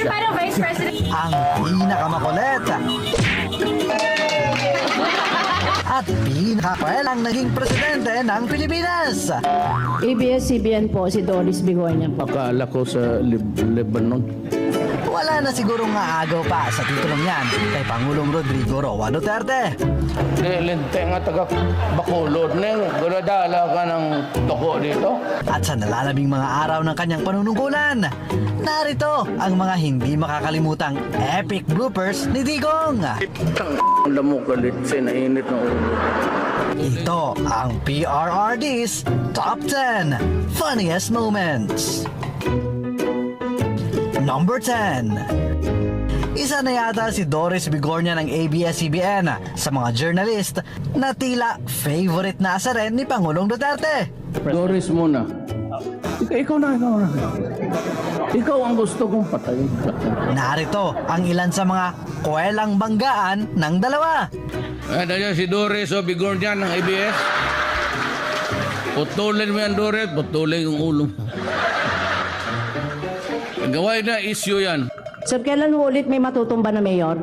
Paano Vice President? Ang pinakamakulit at pinakakwelang naging presidente ng Pilipinas. ABS-CBN po si Doris Bigornia. Akala ko sa Lebanon. Wala na sigurong maagaw pa sa titulong yan kay Pangulong Rodrigo Roa Duterte. Lente nga taga Bacolod neng guladala ka ng toko dito. At sa nalalabing mga araw ng kanyang panunungkulan, narito ang mga hindi makakalimutang epic bloopers ni Digong. Alam mo kalit sa nainit ng ulo. Ito ang PRRD's Top 10 Funniest Moments. Number 10. Isa na yata si Doris Bigornia ng ABS-CBN sa mga journalist na tila favorite na asa rin ni Pangulong Duterte. Doris muna. Ikaw na. Ikaw ang gusto kong patayin. Narito ang ilan sa mga kwelang banggaan ng dalawa. Nandiyan si Doris o Bigornia ng ABS. Putulin mo yan, Doris. Putulin yung ulo mo. Gawin na issue yan. Sir, kailan mo ulit may matutumba na mayor?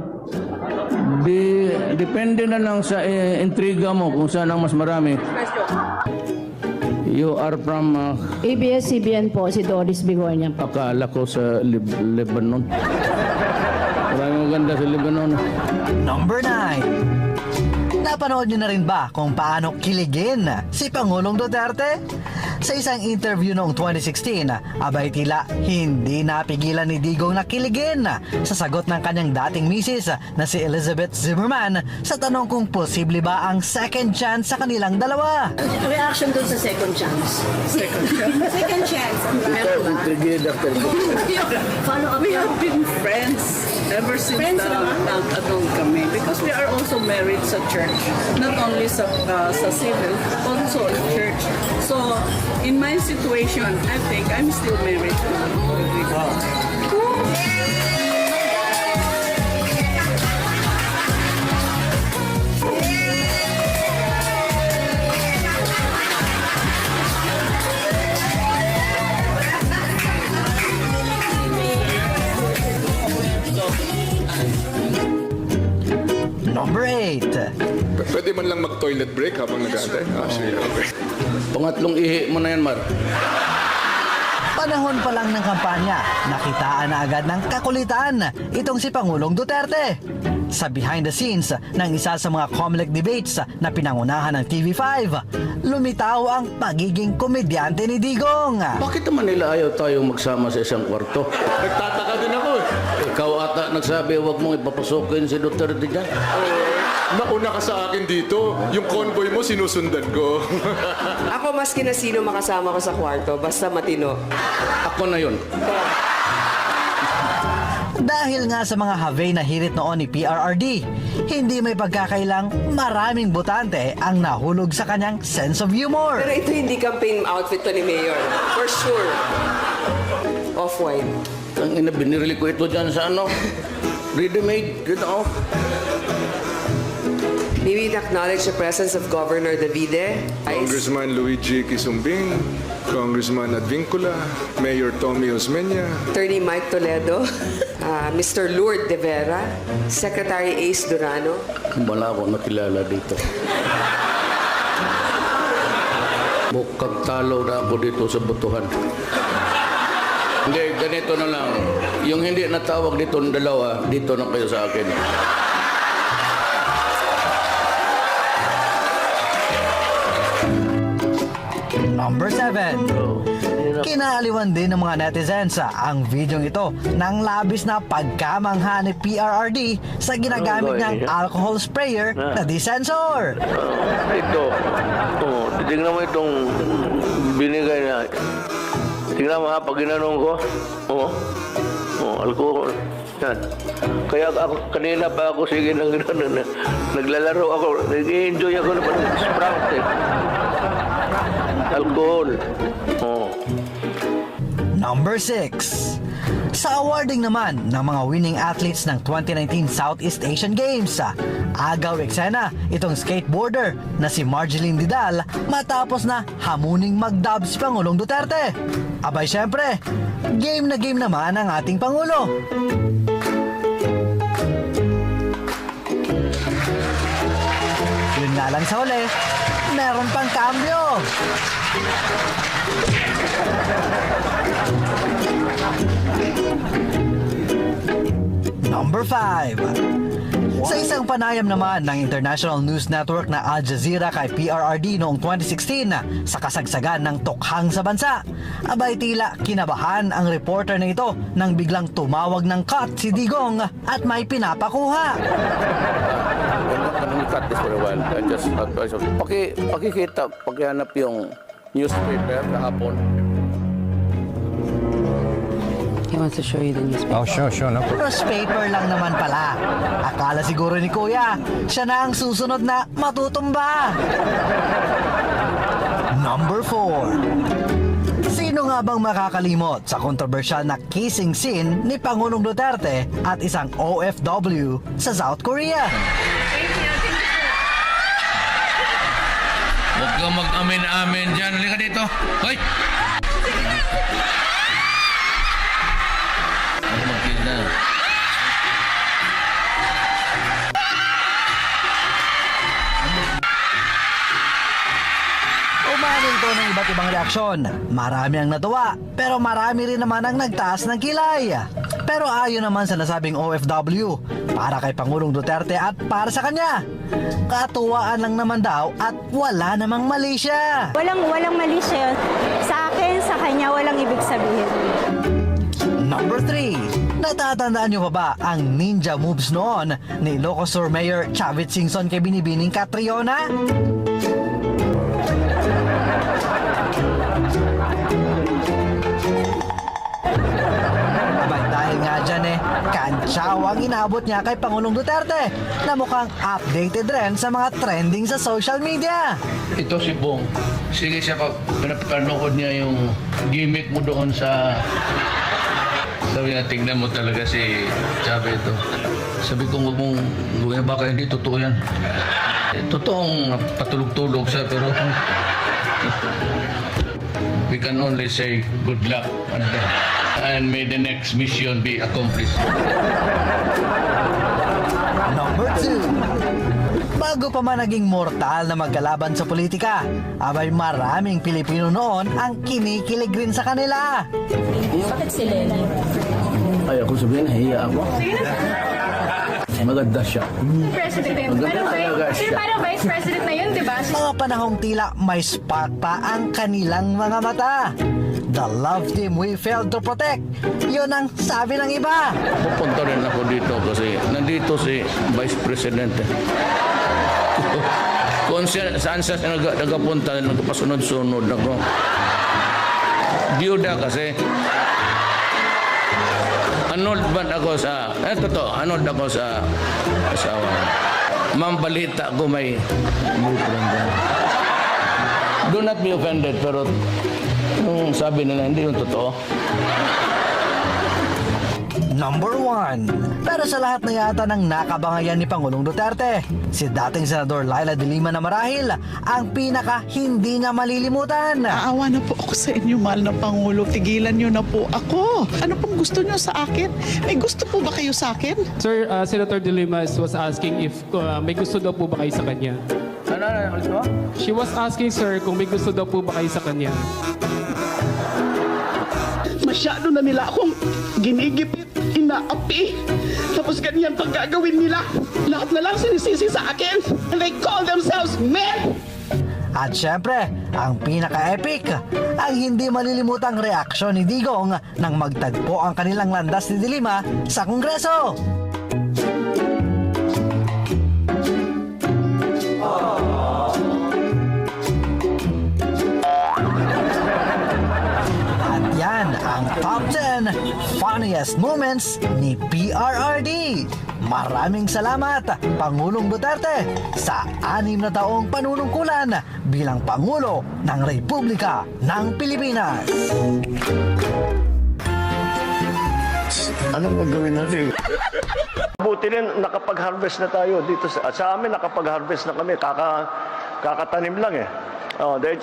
Depende na lang sa intriga mo kung saan ang mas marami. You are from ABS-CBN po si Doris Bigornia. akala ko sa Lebanon. Maraming maganda sa Lebanon. Number 9. Napanood nyo na rin ba kung paano kiligin si Pangulong Duterte? Sa isang interview noong 2016, abay tila hindi napigilan ni Digong na kiligin sa sagot ng kanyang dating misis na si Elizabeth Zimmerman sa tanong kung posible ba ang second chance sa kanilang dalawa. Reaction dun sa second chance. Second chance. Follow up. We have been friends ever since nag-adult kami because we are also married sa church. Not only sa civil, also in church. So, in my situation, I think I'm still married to Rodrigo. Number 8. Pwede man lang mag-toilet break habang nag-aantay? Sige, okay. Pangatlong ihi mo na yan, Mar. Panahon pa lang ng kampanya, nakitaan na agad ng kakulitan itong si Pangulong Duterte. Sa behind the scenes ng isa sa mga COMELEC debates na pinangunahan ng TV5, lumitaw ang pagiging komedyante ni Digong. Bakit naman nila ayaw tayo magsama sa isang kwarto? Nagtataka din ako eh. Ikaw ata nagsabi, huwag mong ipapasukin si Duterte dyan. Nauna ka sa akin dito. Yung convoy mo, sinusundan ko. Ako maski na sino makasama ko sa kwarto, basta matino. Ako na yun. Dahil nga sa mga have na hirit noon ni PRRD, hindi may pagkakailang maraming botante ang nahulog sa kanyang sense of humor. Pero ito hindi campaign outfit to ni Mayor. For sure. Off-white. Ang ina, binirili ko ito dyan sa ano. Ready-made. Yun ako. May we acknowledge the presence of Governor Davide, Congressman Luigi Quisumbing, Congressman Advincula, Mayor Tommy Osmeña, Attorney Mike Toledo, Mr. Lourdes De Vera, Secretary Ace Durano. Wala ako nakilala dito. Mukhang talo na ako dito sa butuhan. Hindi, ganito na lang. Yung hindi natawag dito ng dalawa, dito na kayo sa akin. Number 7. Kinaaliwan din ng mga netizens ang videong ito ng labis na pagkamangha ni PRRD sa ginagamit niyang alcohol sprayer na disensor. Ito. Oh, tingnan mo itong binigay na. Tingnan mo ha, pag ginanong ko. Oh, alcohol. Yan. Kaya ako, kanina pa ako sige naglalaro ako. Nag-enjoy ako na sprout eh. Alcohol. Oh. Number 6. Sa awarding naman ng mga winning athletes ng 2019 Southeast Asian Games, Agaw eksena itong skateboarder na si Marjeline Didal matapos na hamuning mag-dub si Pangulong Duterte. Abay syempre, game na game naman ang ating Pangulo. Yun nga lang sa huli, meron pang kambyo. Number 5. Sa isang panayam naman ng International News Network na Al Jazeera kay PRRD noong 2016 sa kasagsagan ng tukhang sa bansa, abay tila kinabahan ang reporter na ito nang biglang tumawag ng cut si Digong at may pinapakuha. Cut this for a while. I just advise of pakikita, paghanap yung newspaper kahapon. He wants to show you the newspaper. Oh, sure. No problem. Newspaper lang naman pala. Akala siguro ni Kuya, siya na ang susunod na matutumba. Number 4. Sino nga bang makakalimot sa kontrobersyal na kissing scene ni Pangulong Duterte at isang OFW sa South Korea? Huwag kang mag-amin-amin dyan. Halika dito. Hoy! Ano magkita? Umanin to ng iba't ibang reaksyon. Marami ang natuwa, pero marami rin naman ang nagtaas ng kilay. Pero ayon naman sa nasabing OFW, para kay Pangulong Duterte at para sa kanya, katuwaan lang naman daw at wala namang mali siya. Walang mali siya. Sa akin, sa kanya, walang ibig sabihin. Number 3. Natatandaan niyo pa ba ang ninja moves noon ni Ilocos Sur Mayor Chavit Singson kay Binibining Catriona? Abay, dahil nga dyan kantsaw ang inabot niya kay Pangulong Duterte na mukhang updated rin sa mga trending sa social media. Ito si Bong. Sige siya, pinapanood niya yung gimmick mo doon sa... Sabi niya, tingnan mo talaga si Chavez ito. Sabi ko, huwag mong gawin, baka hindi totoo yan. Totoong patulog-tulog siya, pero... We can only say good luck and may the next mission be accomplished. Number 2. Bago pa man naging mortal na magkalaban sa politika, abay maraming Pilipino noon ang kinikilig rin sa kanila. Bakit si Lenny? Ay, ako sabihin, nahiya ako. Maganda siya. President na yun. Maganda talaga siya. Pero Vice President na yun, di ba? Mga panahong tila may spark pa ang kanilang mga mata. The love team we failed to protect. Yun ang sabi ng iba. Pupunta rin ako dito kasi nandito si Vice President. Kung saan siya nagapunta, nagpasunod-sunod ako. Biyuda kasi. Anod ba ako sa... totoo, anod ako sa asawa. Ma'am, balita ko may... Do not be offended, pero yung sabi nila, hindi yung totoo. Number 1. Pero sa lahat na yata ng nakabangayan ni Pangulong Duterte, si dating Senador Laila de Lima na marahil ang pinaka hindi niya malilimutan. Aawa na po ako sa inyo, mahal na Pangulo. Tigilan niyo na po ako. Ano pong gusto niyo sa akin? May gusto po ba kayo sa akin? Sir, Senator De Lima was asking if may gusto daw po ba kayo sa kanya. Ano? She was asking, sir, kung may gusto daw po ba kayo sa kanya. Masyado na nila akong ginigipit, inaapi. Tapos ganyan pag gagawin nila. Lahat na lang sinisisi sa akin. And they call themselves men. At syempre, ang pinaka-epic, ang hindi malilimutang reaksyon ni Digong nang magtagpo ang kanilang landas ni De Lima sa Kongreso. At yan ang top 10 funniest moments ni PRRD. Maraming salamat, Pangulong Duterte, sa 6 na taong panunungkulan bilang Pangulo ng Republika ng Pilipinas. Anong gagawin natin? Buti rin nakapag-harvest na tayo dito sa amin, nakapag-harvest na kami, kakatanim lang eh.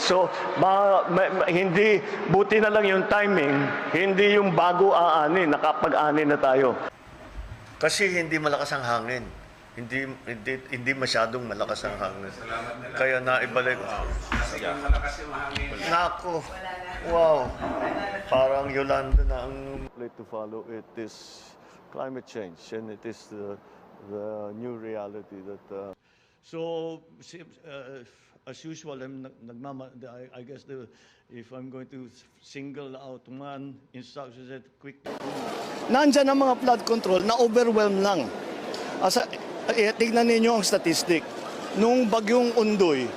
So, hindi, buti na lang yung timing, hindi yung bago aani, nakapag-ani na tayo. Kasi hindi malakas ang hangin. Hindi masyadong malakas ang hangin. Kaya naibalik. Nako. Wow. Parang Yolanda na ang To follow it is climate change, and it is the new reality that. So, as usual, I guess if I'm going to single out one instruction that quick. Nandyan ang mga flood control na overwhelm lang. Tignan ninyo ang statistic. Nung bagyong Undoy,